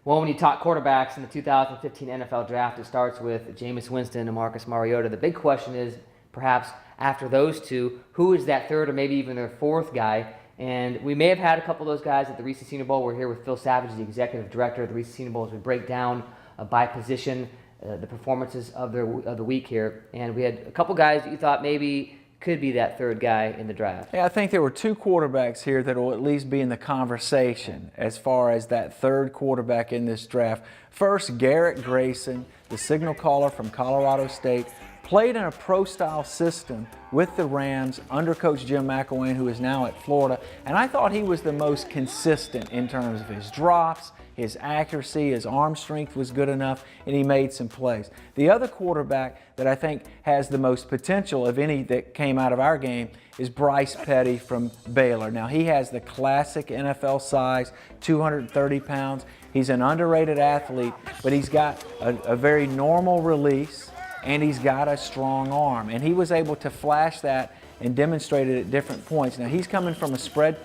Well, when you talk quarterbacks in the 2015 NFL Draft, it starts with Jameis Winston and Marcus Mariota. The big question is, perhaps after those two, who is that third or maybe even their fourth guy? And we may have had a couple of those guys at the recent Senior Bowl. We're here with Phil Savage, the executive director of the recent Senior Bowl, as we break down by position the performances of the week here. And we had a couple guys that you thought maybe could be that third guy in the draft. Yeah, I think there were two quarterbacks here that will at least be in the conversation as far as that third quarterback in this draft. First, Garrett Grayson, the signal caller from Colorado State, played in a pro-style system with the Rams under Coach Jim McElwain, who is now at Florida. And I thought he was the most consistent in terms of his drops, his accuracy, his arm strength was good enough, and he made some plays. The other quarterback that I think has the most potential of any that came out of our game is Bryce Petty from Baylor. Now, he has the classic NFL size, 230 pounds. He's an underrated athlete, but he's got a very normal release, and he's got a strong arm. And he was able to flash that and demonstrate it at different points. Now, he's coming from a spread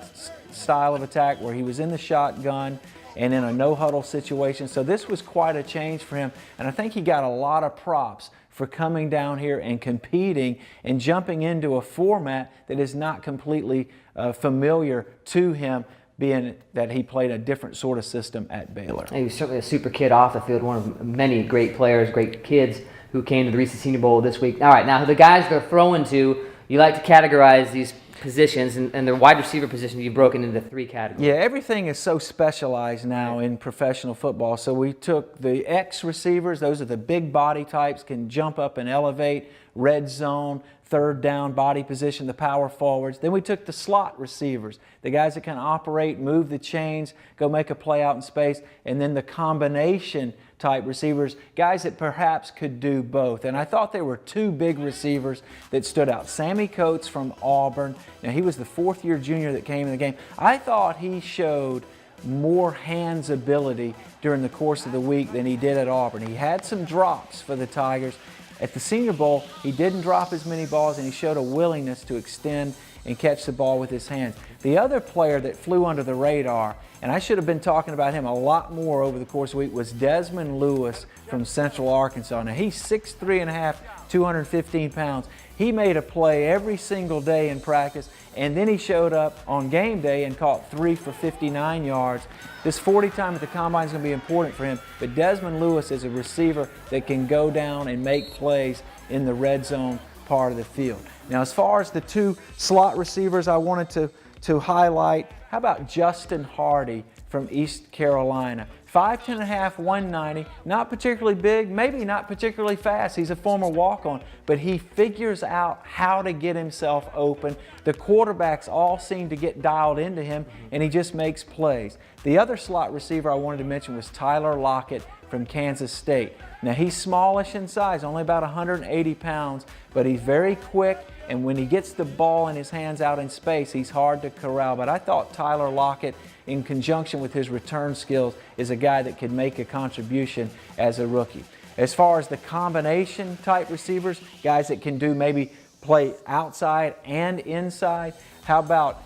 style of attack where he was in the shotgun and in a no-huddle situation. So this was quite a change for him. And I think he got a lot of props for coming down here and competing and jumping into a format that is not completely familiar to him, being that he played a different sort of system at Baylor. He was certainly a super kid off the field, one of many great players, great kids who came to the recent Senior Bowl this week. All right, now the guys they're throwing to, you like to categorize these positions, and the wide receiver position you've broken into three categories. Yeah, everything is so specialized now in professional football. So we took the X receivers, those are the big body types, can jump up and elevate, red zone, third down body position, the power forwards. Then we took the slot receivers, the guys that can operate, move the chains, go make a play out in space, and then the combination type receivers, guys that perhaps could do both. And I thought there were two big receivers that stood out. Sammy Coates from Auburn. Now, he was the fourth-year junior that came in the game. I thought he showed more hands ability during the course of the week than he did at Auburn. He had some drops for the Tigers. At the Senior Bowl, he didn't drop as many balls, and he showed a willingness to extend and catch the ball with his hands. The other player that flew under the radar, and I should have been talking about him a lot more over the course of the week, was Desmond Lewis from Central Arkansas. Now, he's 6'3½", 215 pounds. He made a play every single day in practice, and then he showed up on game day and caught 3 for 59 yards. This 40 time at the combine is going to be important for him, but Desmond Lewis is a receiver that can go down and make plays in the red zone part of the field. Now, as far as the two slot receivers I wanted to highlight, how about Justin Hardy from East Carolina? 5'10½", 190, not particularly big, maybe not particularly fast. He's a former walk-on, but he figures out how to get himself open. The quarterbacks all seem to get dialed into him, and he just makes plays. The other slot receiver I wanted to mention was Tyler Lockett from Kansas State. Now, he's smallish in size, only about 180 pounds, but he's very quick, and when he gets the ball in his hands out in space, he's hard to corral. But I thought Tyler Lockett, in conjunction with his return skills, is a guy that could make a contribution as a rookie. As far as the combination type receivers, guys that can do maybe play outside and inside, how about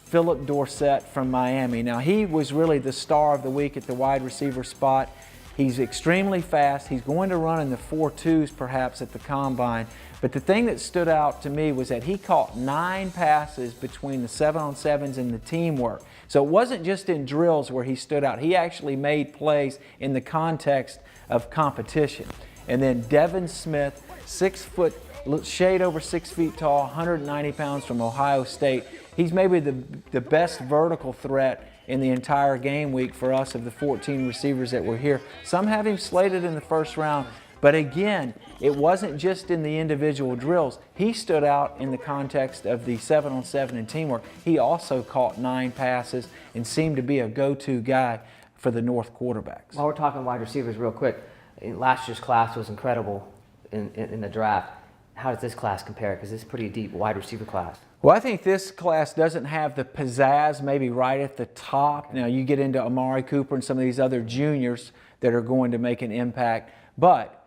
Philip Dorsett from Miami? Now, he was really the star of the week at the wide receiver spot. He's extremely fast. He's going to run in the 4.2s perhaps at the combine. But the thing that stood out to me was that he caught 9 passes between the 7-on-7s and the teamwork. So it wasn't just in drills where he stood out. He actually made plays in the context of competition. And then Devin Smith, 6 foot, shade over 6 feet tall, 190 pounds from Ohio State. He's maybe the best vertical threat in the entire game week for us of the 14 receivers that were here. Some have him slated in the first round, but again, it wasn't just in the individual drills. He stood out in the context of the 7-on-7 and teamwork. He also caught 9 passes and seemed to be a go-to guy for the North quarterbacks. While we're talking wide receivers real quick, last year's class was incredible in the draft. How does this class compare? Because it's a pretty deep wide receiver class. Well, I think this class doesn't have the pizzazz maybe right at the top. Now, you get into Amari Cooper and some of these other juniors that are going to make an impact. But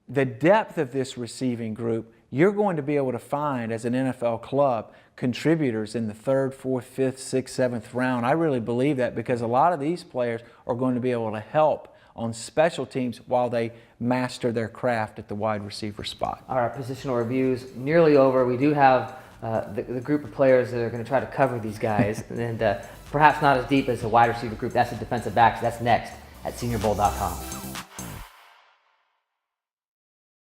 the depth of this receiving group you're going to be able to find, as an NFL club, contributors in the 3rd, 4th, 5th, 6th, 7th round. I really believe that because a lot of these players are going to be able to help on special teams while they master their craft at the wide receiver spot. All right, positional reviews nearly over. We do have the group of players that are going to try to cover these guys, and perhaps not as deep as the wide receiver group. That's the defensive backs. That's next at SeniorBowl.com.